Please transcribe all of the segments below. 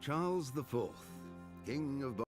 Charles the Fourth, King of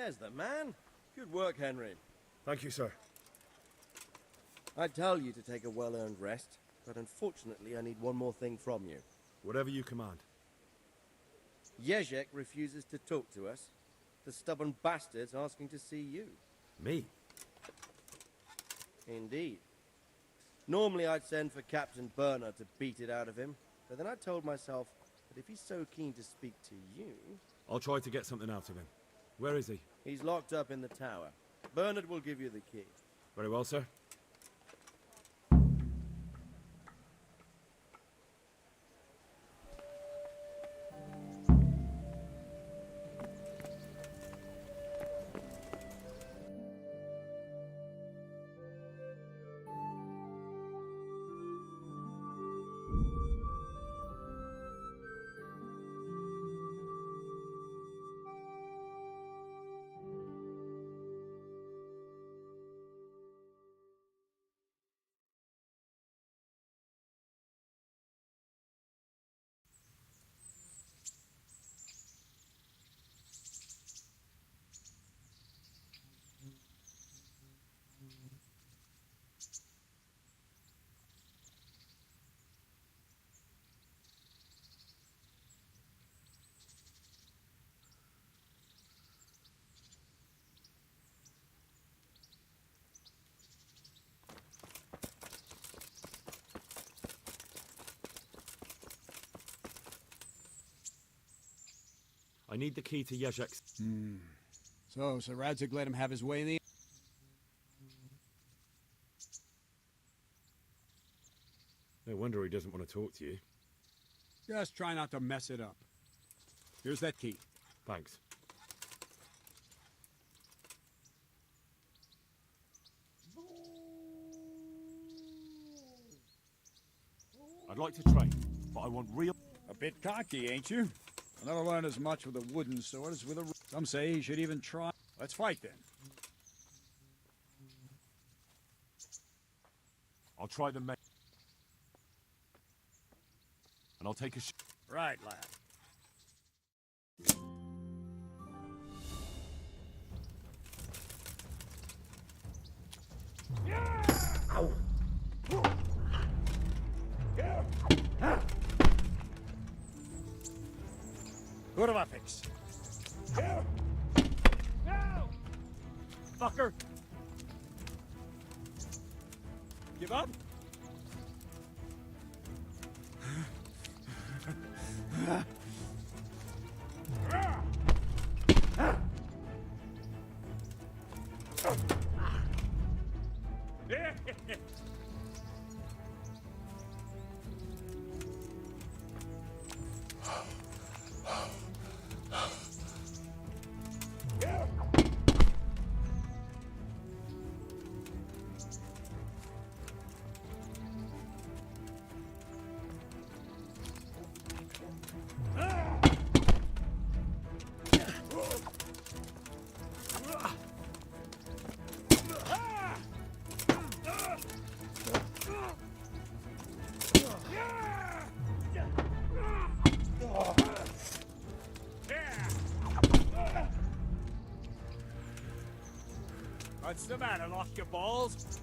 There's the man. Good work, Henry. Thank you, sir. I tell you to take a well-earned rest, but unfortunately I need one more thing from you. Whatever you command. Jezek refuses to talk to us. The stubborn bastard's asking to see you. Me? Indeed. Normally I'd send for Captain Burner to beat it out of him, but then I told myself that if he's so keen to speak to you... I'll try to get something out of him. Where is he? He's locked up in the tower. Bernard will give you the key. Very well, sir. I need the key to Jezek's... So, Sir Radzig let him have his way in the... No wonder he doesn't want to talk to you. Just try not to mess it up. Here's that key. Thanks. I'd like to train, but I want real... A bit cocky, ain't you? I'll never learn as much with a wooden sword as with a... Some say he should even try... Let's fight, then. I'll try the... And I'll take a... Right, lad. Ow! Kurwa fix. Fucker! Give up? What's the matter, lost your balls?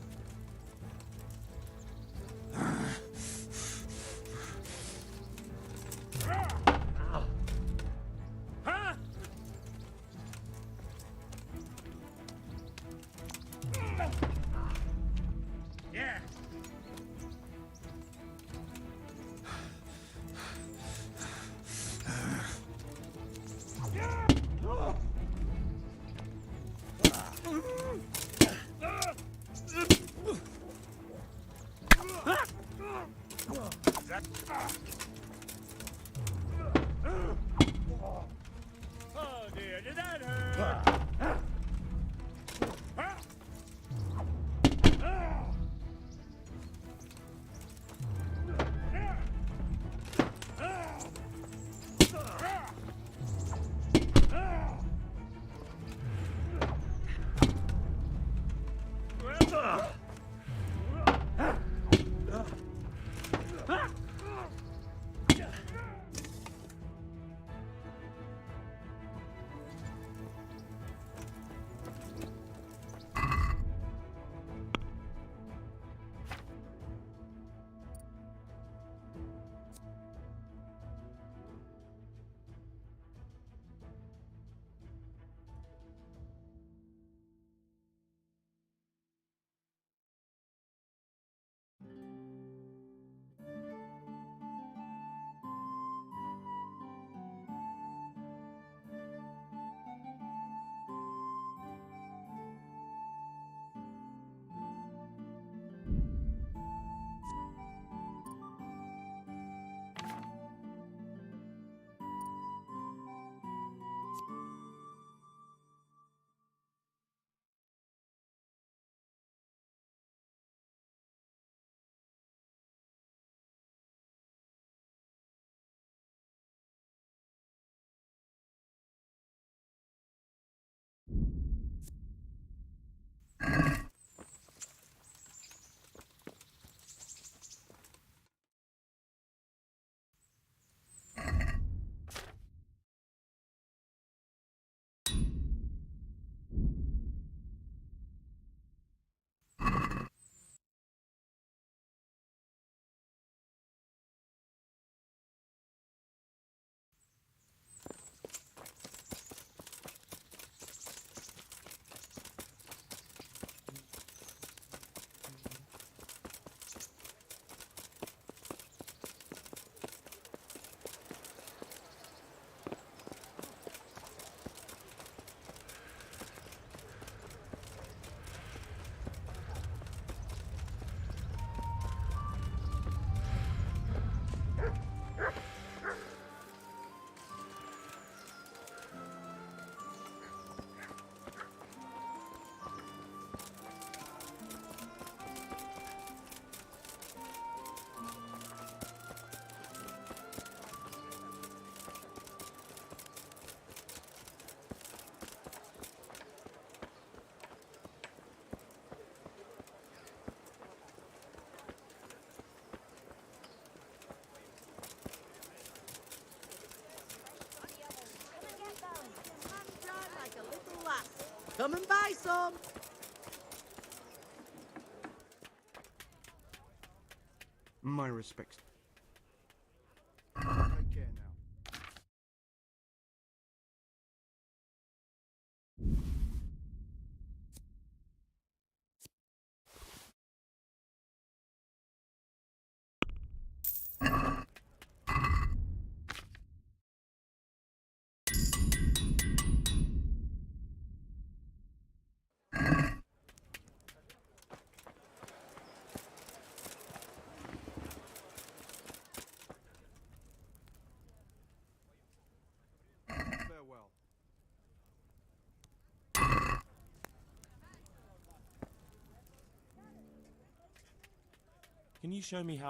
Huh? Yeah. Oh dear, did that hurt? Come and buy some. My respects. Take care now. Farewell. Can you show me how?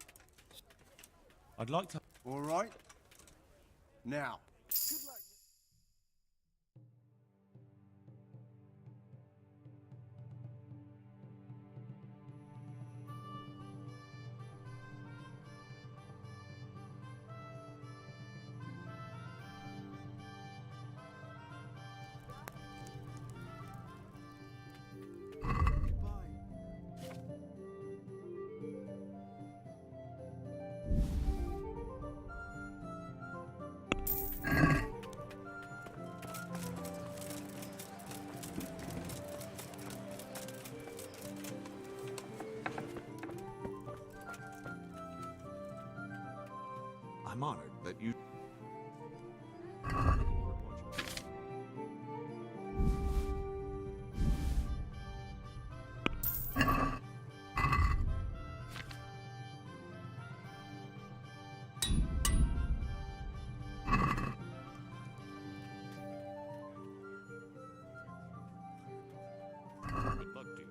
I'd like to. All right. Now. I'm honored that you... Good luck to you.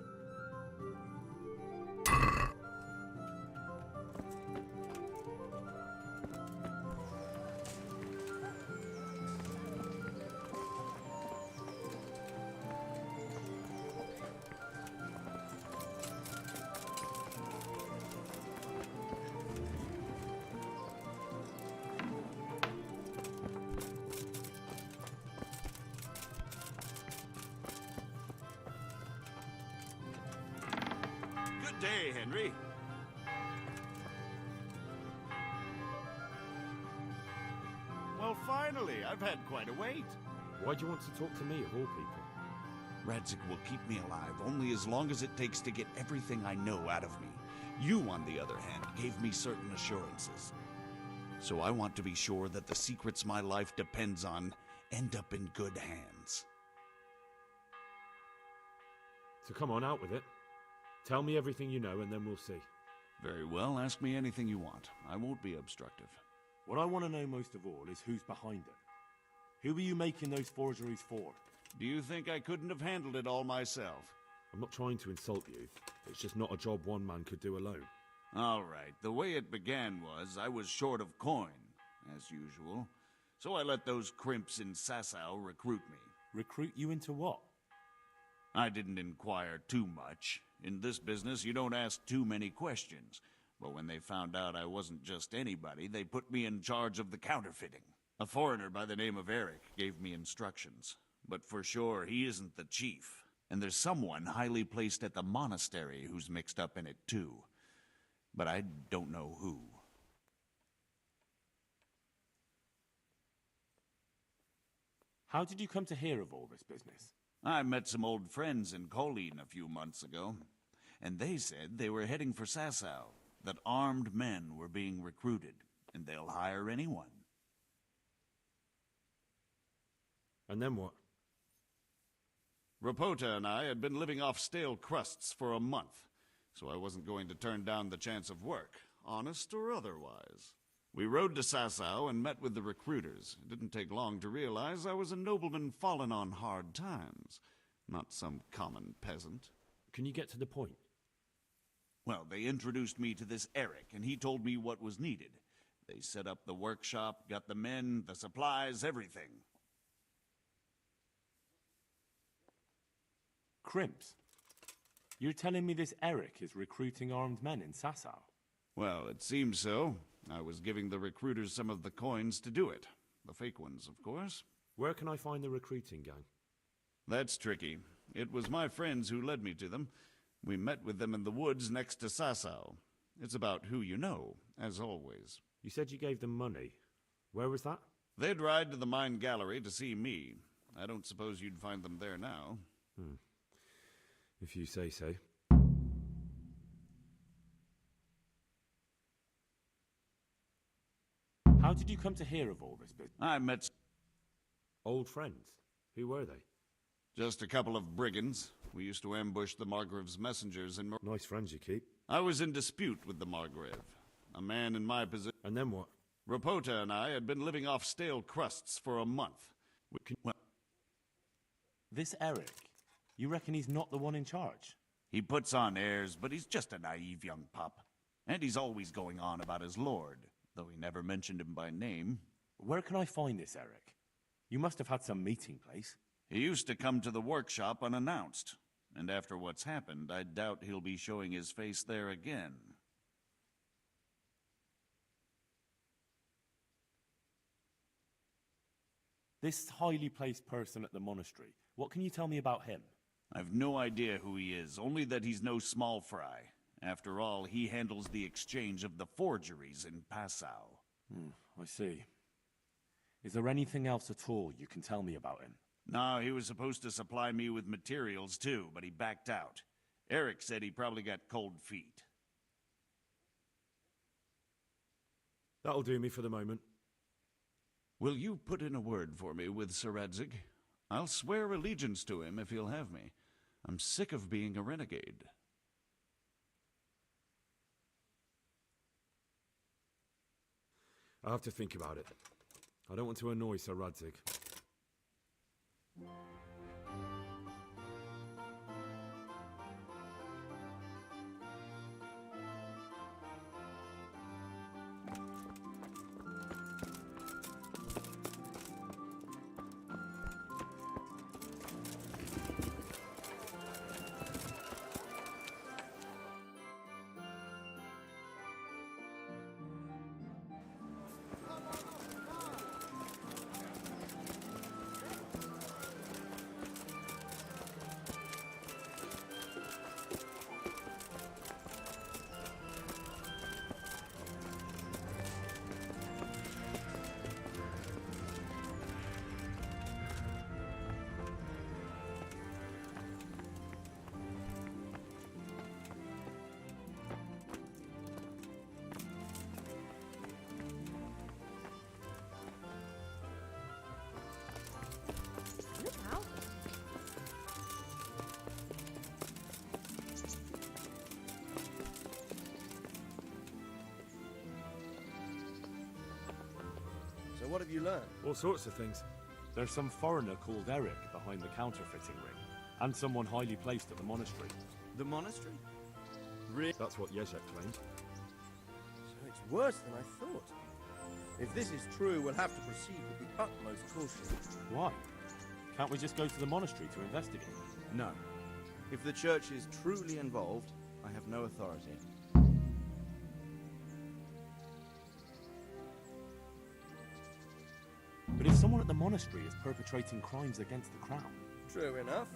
Good day, Henry. Well, finally, I've had quite a wait. Why do you want to talk to me of all people? Radzig will keep me alive only as long as it takes to get everything I know out of me. You, on the other hand, gave me certain assurances. So I want to be sure that the secrets my life depends on end up in good hands. So come on, out with it. Tell me everything you know and then we'll see. Very well, ask me anything you want. I won't be obstructive. What I want to know most of all is who's behind it. Who are you making those forgeries for? Do you think I couldn't have handled it all myself? I'm not trying to insult you. It's just not a job one man could do alone. All right, the way it began was I was short of coin, as usual. So I let those crimps in Sasau recruit me. Recruit you into what? I didn't inquire too much. In this business, you don't ask too many questions. But when they found out I wasn't just anybody, they put me in charge of the counterfeiting. A foreigner by the name of Eric gave me instructions. But for sure, he isn't the chief. And there's someone highly placed at the monastery who's mixed up in it too. But I don't know who. How did you come to hear of all this business? I met some old friends in Colleen a few months ago, and they said they were heading for Sasau, that armed men were being recruited, and they'll hire anyone. And then what? Rapota and I had been living off stale crusts for a month, so I wasn't going to turn down the chance of work, honest or otherwise. We rode to Sasau and met with the recruiters. It didn't take long to realize I was a nobleman fallen on hard times, not some common peasant. Can you get to the point? Well, they introduced me to this Eric, and he told me what was needed. They set up the workshop, got the men, the supplies, everything. Crimps? You're telling me this Eric is recruiting armed men in Sasau? Well, it seems so. I was giving the recruiters some of the coins to do it. The fake ones, of course. Where can I find the recruiting gang? That's tricky. It was my friends who led me to them. We met with them in the woods next to Sasau. It's about who you know, as always. You said you gave them money. Where was that? They'd ride to the mine gallery to see me. I don't suppose you'd find them there now. If you say so. How did you come to hear of all this business? I met Old friends? Who were they? just a couple of brigands. We used to ambush the Margrave's messengers in... Nice friends you keep. I was in dispute with the Margrave. A man in my position... And then what? Rapota and I had been living off stale crusts for a month. This Eric, you reckon he's not the one in charge? He puts on airs, but he's just a naive young pup. And he's always going on about his lord, though he never mentioned him by name. Where can I find this Eric? You must have had some meeting place. He used to come to the workshop unannounced. And after what's happened, I doubt he'll be showing his face there again. This highly placed person at the monastery, what can you tell me about him? I've no idea who he is, only that he's no small fry. After all, he handles the exchange of the forgeries in Passau. I see. Is there anything else at all you can tell me about him? No, he was supposed to supply me with materials too, but he backed out. Eric said he probably got cold feet. That'll do me for the moment. Will you put in a word for me with Sir Radzig? I'll swear allegiance to him if he'll have me. I'm sick of being a renegade. I'll have to think about it. I don't want to annoy Sir Radzig. So what have you learned? All sorts of things. There's some foreigner called Eric behind the counterfeiting ring, and someone highly placed at the monastery. The monastery? That's what Jezek claimed. So it's worse than I thought. If this is true, we'll have to proceed with the utmost caution. Why? Can't we just go to the monastery to investigate? No. If the church is truly involved, I have no authority. But if someone at the monastery is perpetrating crimes against the crown... True enough.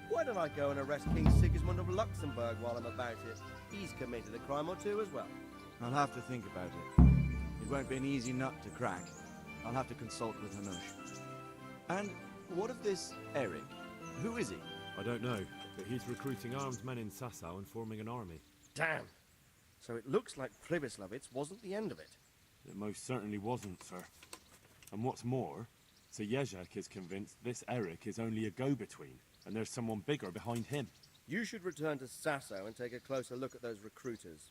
Why don't I go and arrest King Sigismund of Luxembourg while I'm about it? He's committed a crime or two as well. I'll have to think about it. It won't be an easy nut to crack. I'll have to consult with Hanush. And what of this Eric? Who is he? I don't know, but he's recruiting armed men in Sasau and forming an army. Damn. So it looks like Pribyslavitz wasn't the end of it. It most certainly wasn't, sir. And what's more, Sir Jezek is convinced this Eric is only a go-between, and there's someone bigger behind him. You should return to Sasau and take a closer look at those recruiters.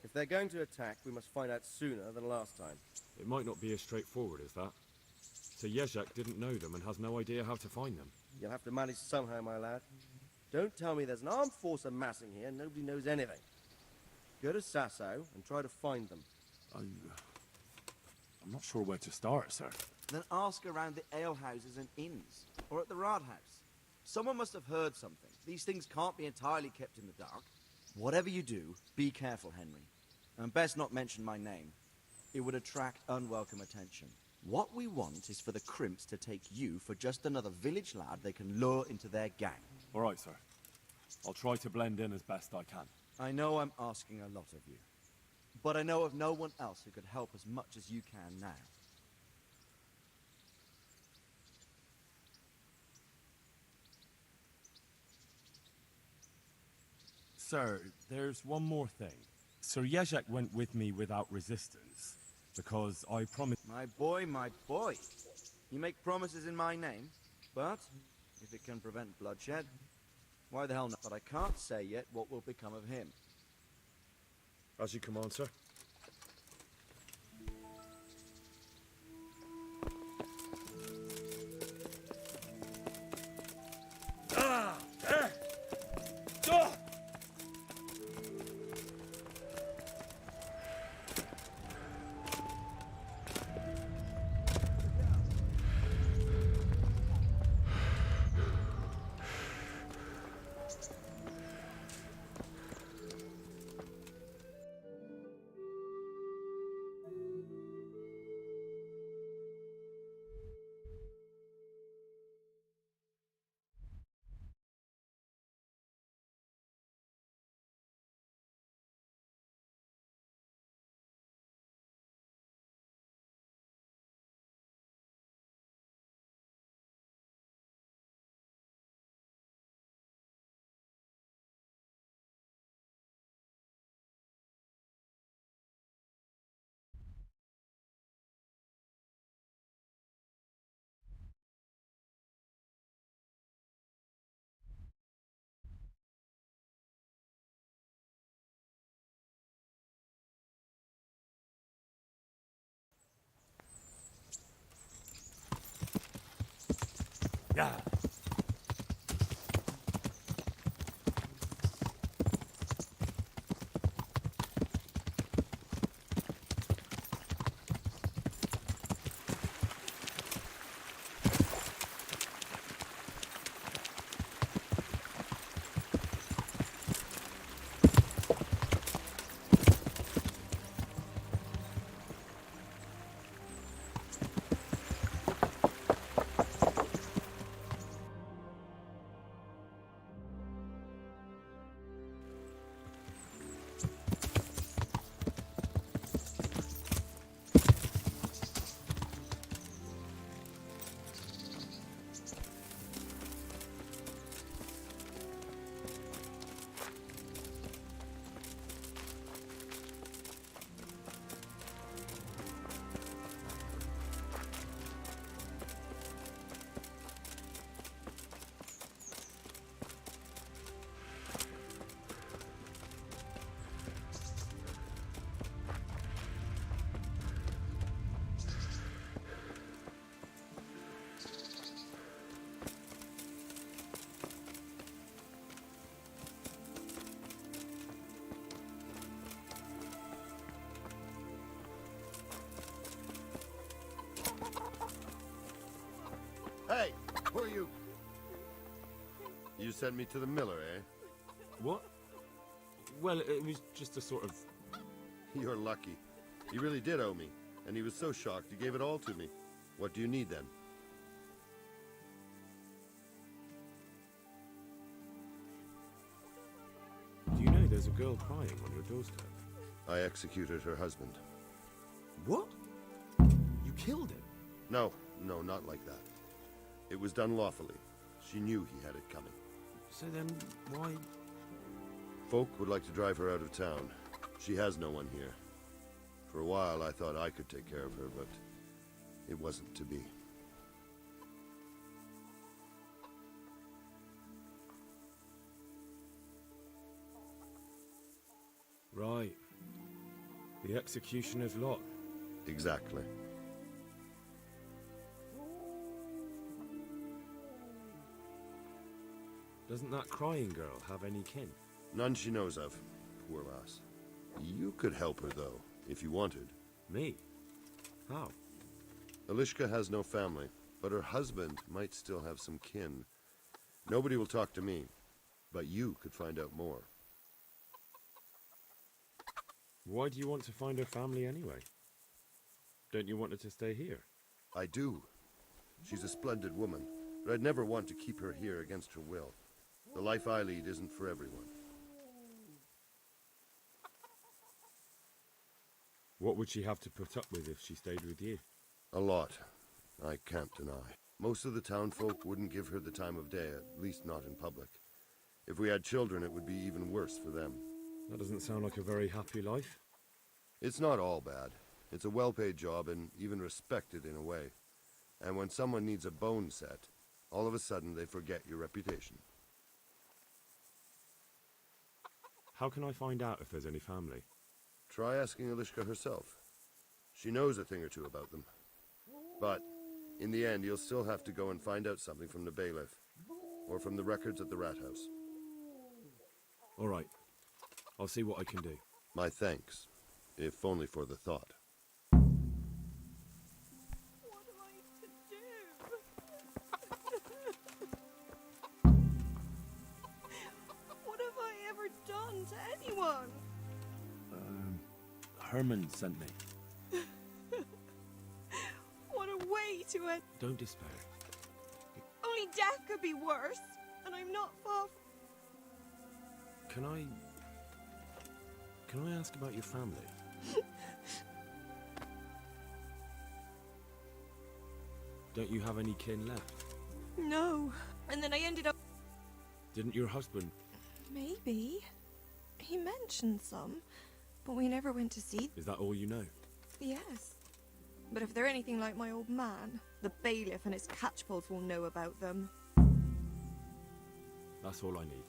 If they're going to attack, we must find out sooner than last time. It might not be as straightforward as that. Sir Jezek didn't know them and has no idea how to find them. You'll have to manage somehow, my lad. Don't tell me there's an armed force amassing here and nobody knows anything. Go to Sasau and try to find them. I'm not sure where to start, sir. Then ask around the alehouses and inns, or at the Rathaus. Someone must have heard something. These things can't be entirely kept in the dark. Whatever you do, be careful, Henry. And best not mention my name. It would attract unwelcome attention. What we want is for the crimps to take you for just another village lad they can lure into their gang. All right, sir. I'll try to blend in as best I can. I know I'm asking a lot of you, but I know of no one else who could help as much as you can now. Sir, there's one more thing. Sir Jezek went with me without resistance, because I promised... My boy, my boy. You make promises in my name, but if it can prevent bloodshed, why the hell not? But I can't say yet what will become of him. As you command, sir. Yeah. Hey, who are you? You sent me to the miller, eh? What? Well, it was just a sort of... You're lucky. He really did owe me, and he was so shocked he gave it all to me. What do you need, then? Do you know there's a girl crying on your doorstep? I executed her husband. What? You killed him? No, not like that. It was done lawfully. She knew he had it coming. So then, why... Folk would like to drive her out of town. She has no one here. For a while, I thought I could take care of her, but it wasn't to be. Right. The executioner's lot. Exactly. Doesn't that crying girl have any kin? None she knows of. Poor lass. You could help her, though, if you wanted. Me? How? Elishka has no family, but her husband might still have some kin. Nobody will talk to me, but you could find out more. Why do you want to find her family anyway? Don't you want her to stay here? I do. She's a splendid woman, but I'd never want to keep her here against her will. The life I lead isn't for everyone. What would she have to put up with if she stayed with you? A lot. I can't deny. Most of the town folk wouldn't give her the time of day, at least not in public. If we had children, it would be even worse for them. That doesn't sound like a very happy life. It's not all bad. It's a well-paid job and even respected in a way. And when someone needs a bone set, all of a sudden they forget your reputation. How can I find out if there's any family? Try asking Elishka herself. She knows a thing or two about them. But, in the end, you'll still have to go and find out something from the bailiff, or from the records at the rat house. All right. I'll see what I can do. My thanks, if only for the thought. What am I to do? What have I ever done to anyone? Herman sent me. What a way to end. Don't despair. Only death could be worse, and I'm not far. Can I ask about your family? Don't you have any kin left? No. And then I ended up. Didn't your husband? Maybe. He mentioned some, but we never went to see. Is that all you know? Yes. But if they're anything like my old man, the bailiff and his catchpolls will know about them. That's all I need.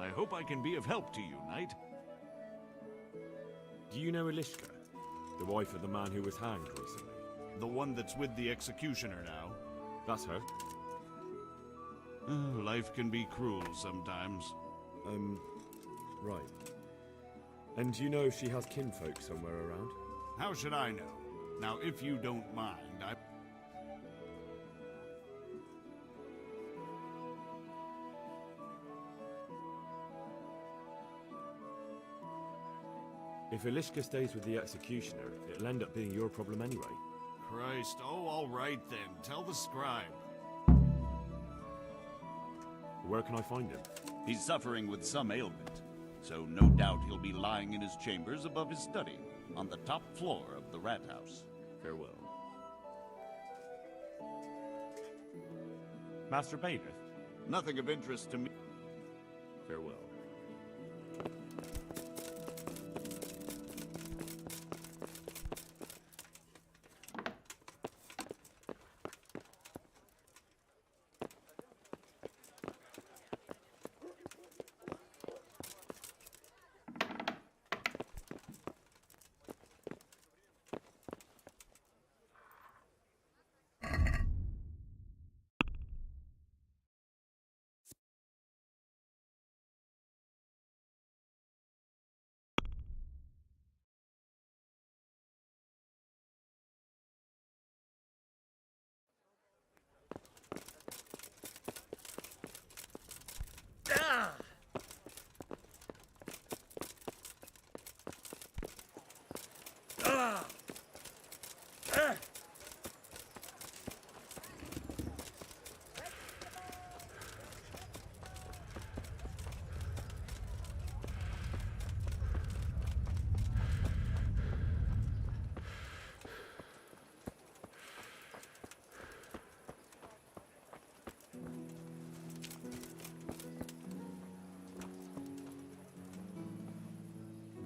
I hope I can be of help to you, Knight. Do you know Elishka? The wife of the man who was hanged recently? The one that's with the executioner now. That's her. Life can be cruel sometimes. Right. And do you know if she has kinfolk somewhere around? How should I know? Now, if you don't mind, If Elishka stays with the executioner, it'll end up being your problem anyway. Christ, oh, all right then. Tell the scribe. Where can I find him? He's suffering with some ailment, so no doubt he'll be lying in his chambers above his study, on the top floor of the rat house. Farewell. Master Bailiff? Nothing of interest to me. Farewell.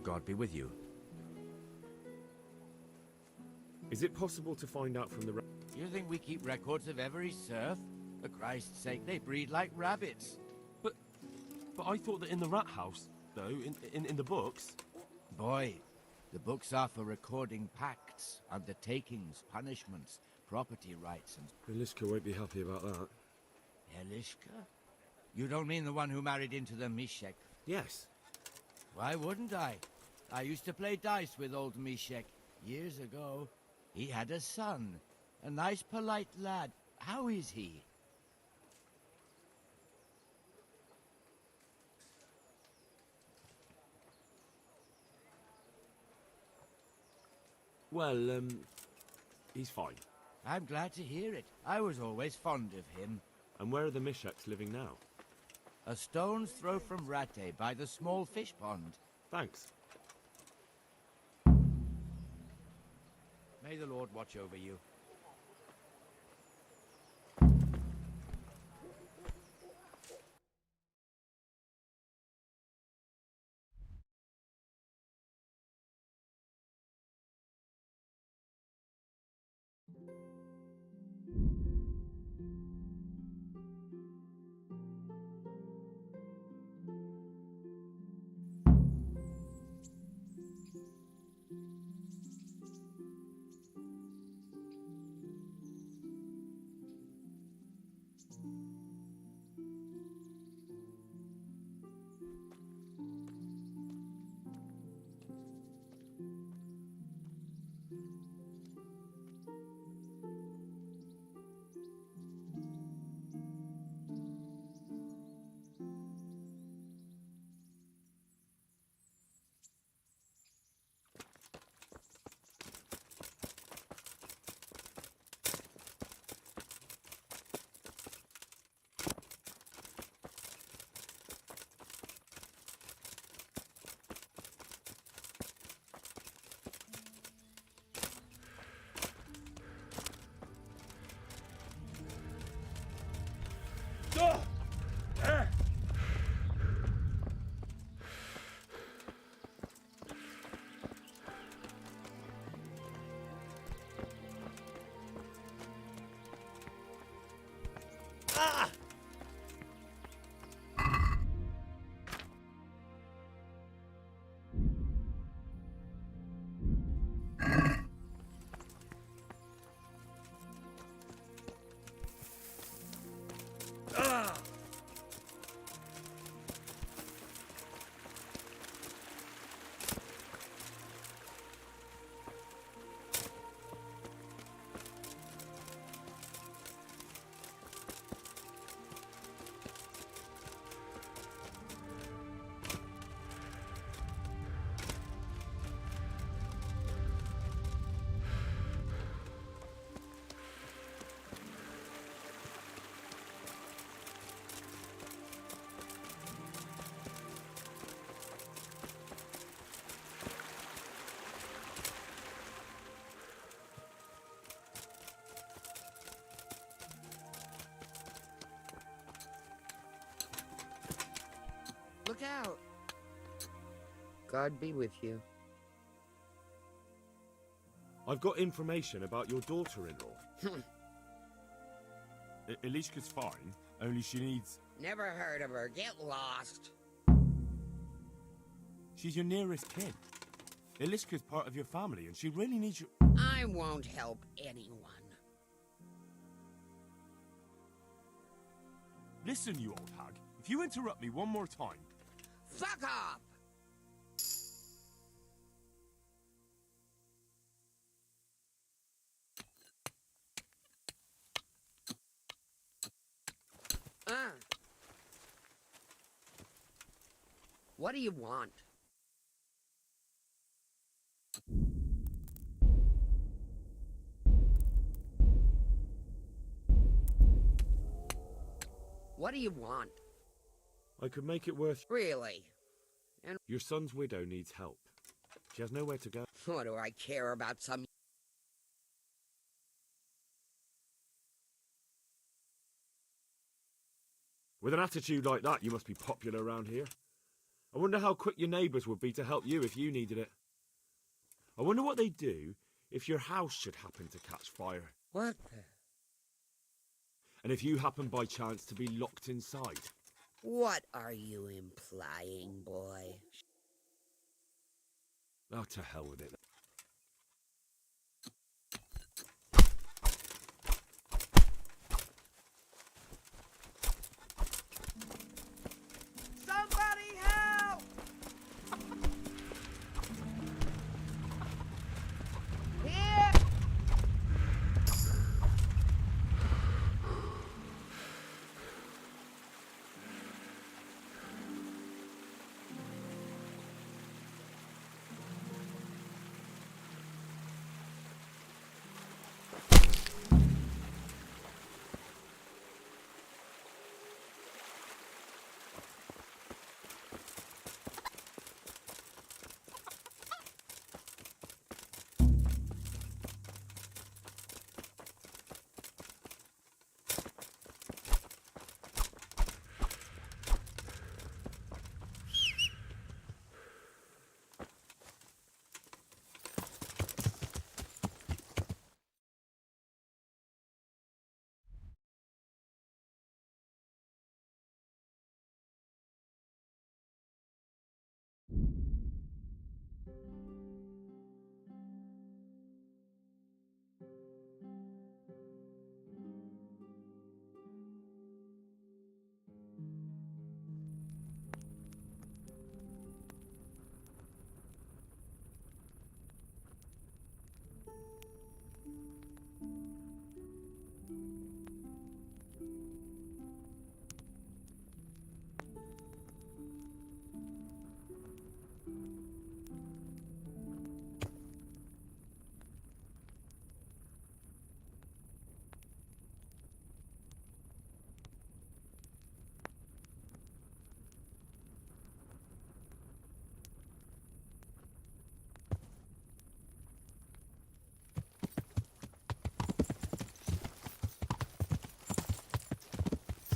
God be with you. Is it possible to find out from the... You think we keep records of every serf? For Christ's sake, they breed like rabbits. But I thought that in the rat house, though, in the books... Boy, the books are for recording pacts, undertakings, punishments, property rights, and... Elishka won't be happy about that. Elishka? You don't mean the one who married into the Mishek? Yes. Why wouldn't I? I used to play dice with old Mishek years ago. He had a son, a nice, polite lad. How is he? Well, he's fine. I'm glad to hear it. I was always fond of him. And where are the Misheks living now? A stone's throw from Rate by the small fish pond. Thanks. May the Lord watch over you. Look out! God be with you. I've got information about your daughter-in-law. Elishka's fine, only she needs... Never heard of her. Get lost. She's your nearest kin. Elishka's part of your family, and she really needs you... I won't help anyone. Listen, you old hag. If you interrupt me one more time... Fuck off! What do you want? What do you want? I could make it worth... Really? And Your son's widow needs help. She has nowhere to go. what do I care about some... With an attitude like that, you must be popular around here. I wonder how quick your neighbours would be to help you if you needed it. I wonder what they'd do if your house should happen to catch fire. What? And if you happen by chance to be locked inside. What are you implying, boy? Oh, to hell with it. Somebody help! Here!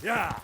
Yeah!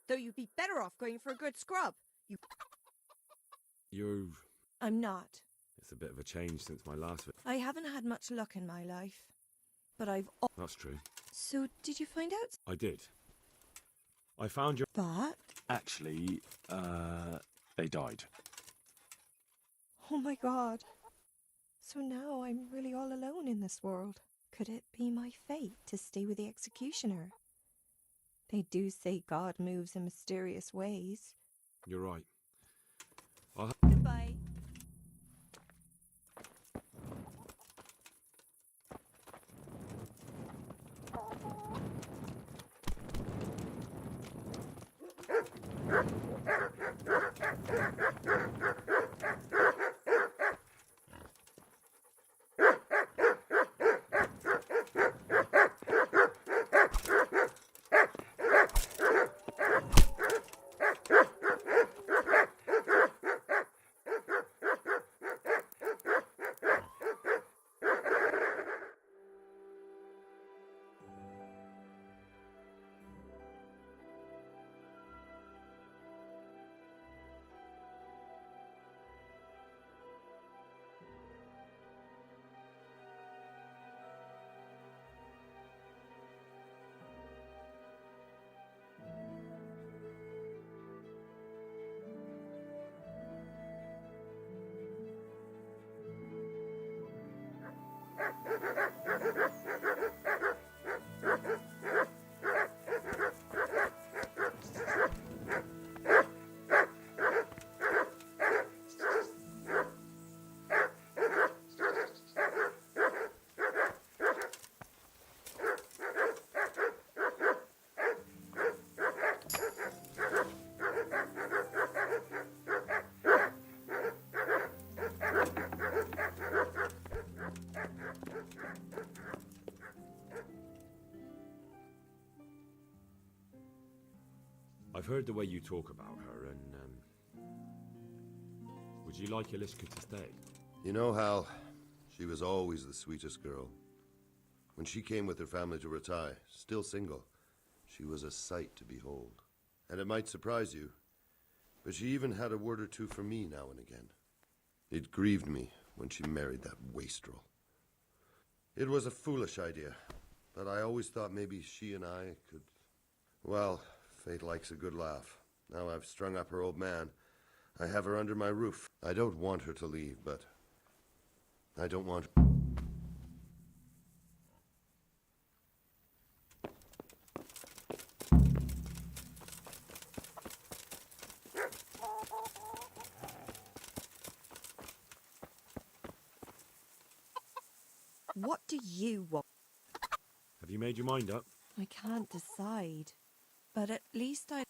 Though you'd be better off going for a good scrub. I'm not. It's a bit of a change since my last... I haven't had much luck in my life. But I've... That's true. So, did you find out? I did. I found your... But... Actually, they died. Oh my god. So now I'm really all alone in this world. Could it be my fate to stay with the executioner? They do say God moves in mysterious ways. You're right. Goodbye. I've heard the way you talk about her, and, would you like Eliska to stay? You know, Hal, she was always the sweetest girl. When she came with her family to Ratai, still single, she was a sight to behold. And it might surprise you, but she even had a word or two for me now and again. It grieved me when she married that wastrel. It was a foolish idea, but I always thought maybe she and I could... Well, fate likes a good laugh. Now I've strung up her old man. I have her under my roof. I don't want her to leave, but I don't want... What do you want? Have you made your mind up? I can't decide. But at least I...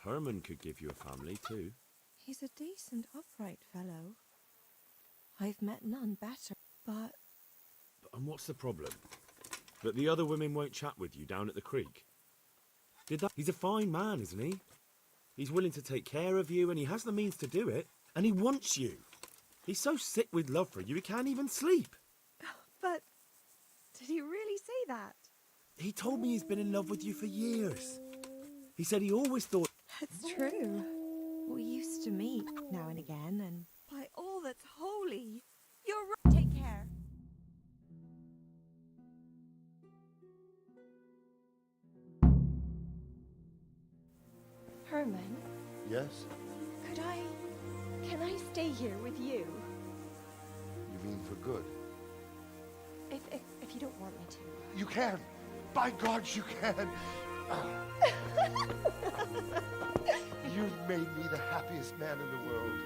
Herman could give you a family, too. He's a decent, upright fellow. I've met none better, but... And what's the problem? That the other women won't chat with you down at the creek? He's a fine man, isn't he? He's willing to take care of you, and he has the means to do it. And he wants you. He's so sick with love for you, he can't even sleep. But... did he really say that? He told me he's been in love with you for years. He said he always thought... It's true. We used to meet now and again, and by all that's holy, you're right. Take care. Herman, Yes? can I stay here with you? You mean for good? If you don't want me to. You can! By God, you can! You've made me the happiest man in the world.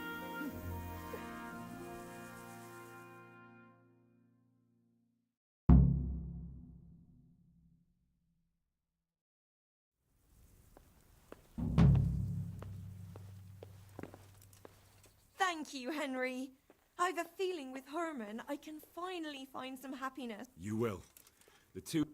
Thank you, Henry. I've a feeling with Herman I can finally find some happiness. You will. The two...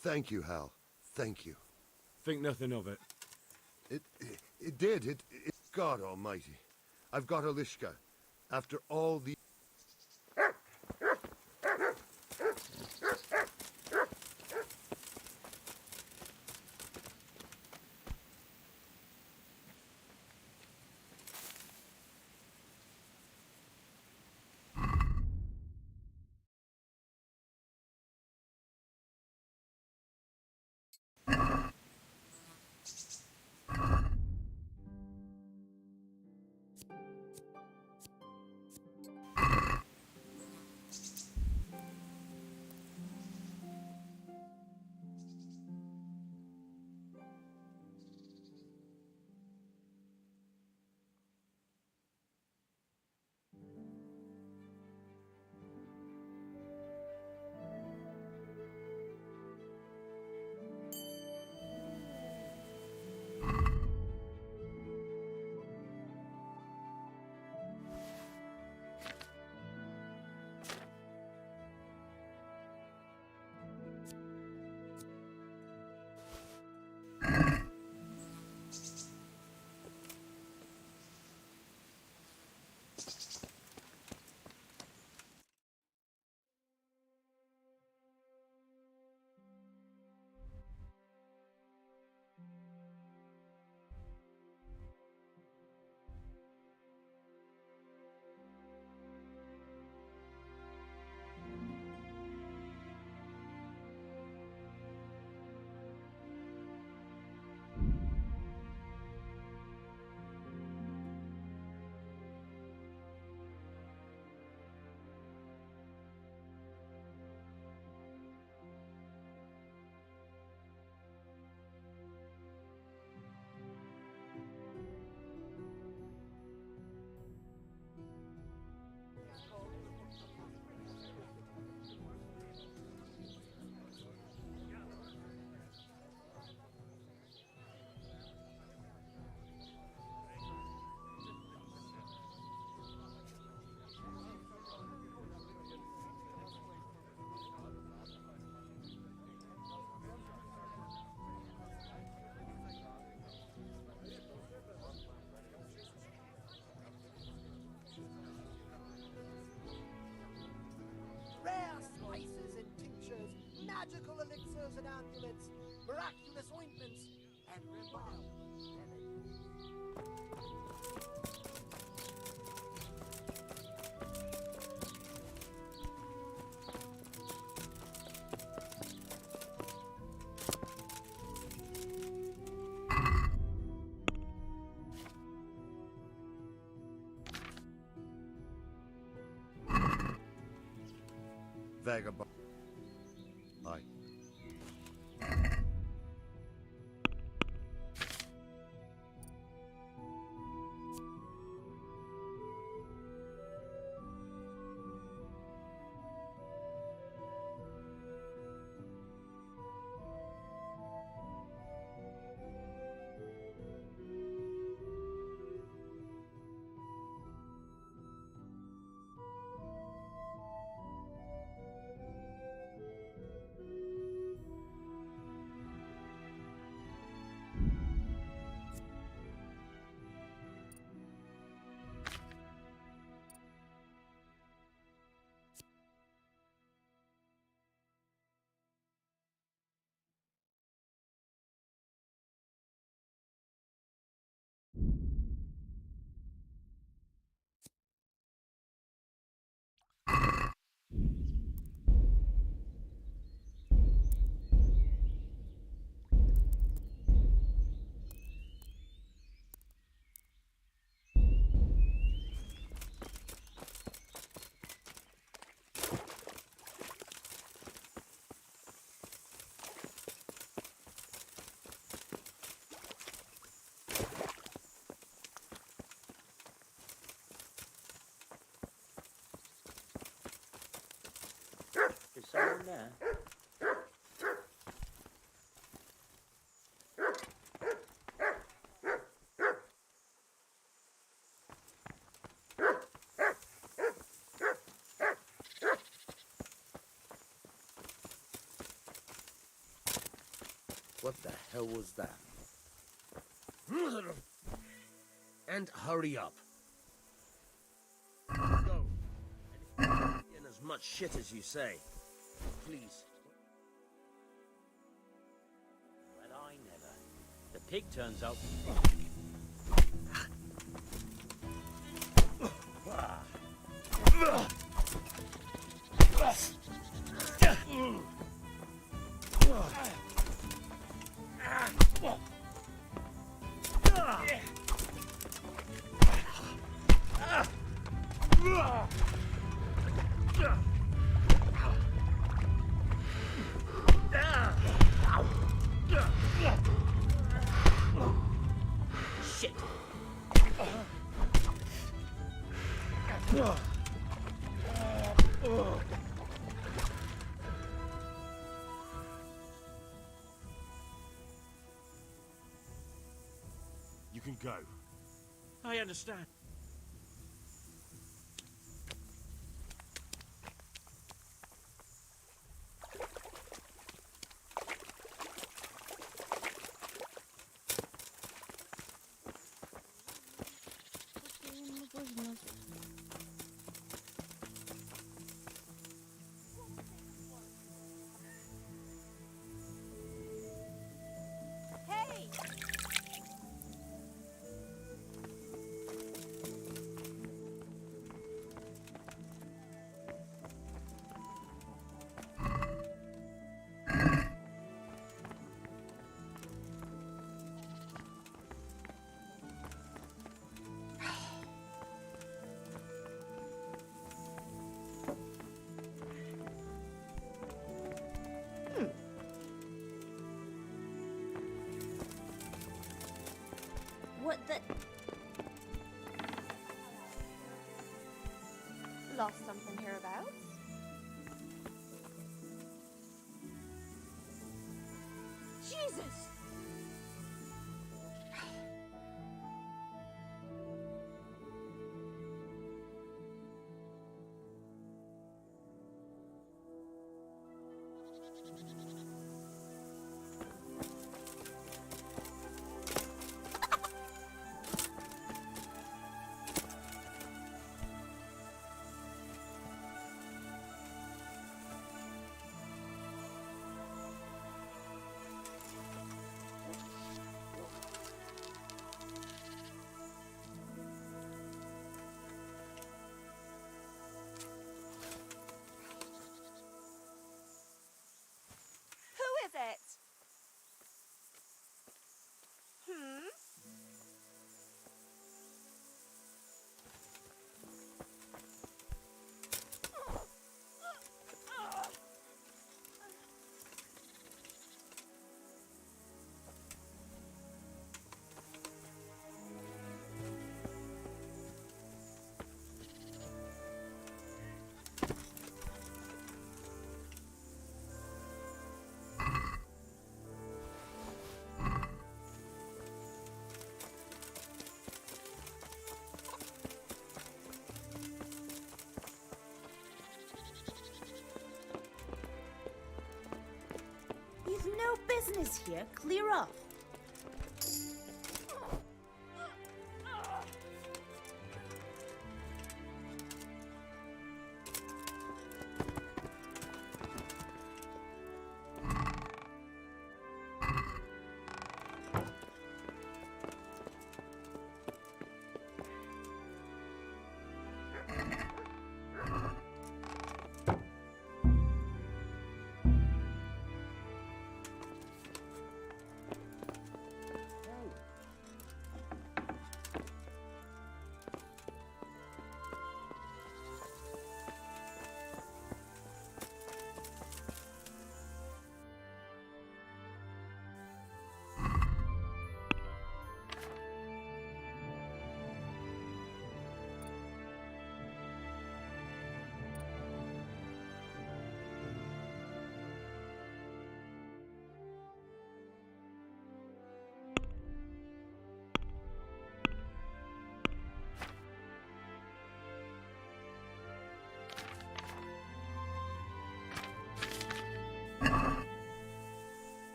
Thank you, Hal. Thank you. Think nothing of it. It did. God almighty. I've got Eliska. After all the... amulets, miraculous ointments, and remarkable remedies. Vagabond. Aye. Is someone there? What the hell was that? And hurry up. Go. In as much shit as you say. Please. But I never. The pig turns out. Shit. You can go. I understand. Hey! What the... Lost something hereabouts? Jesus! business here. Clear up.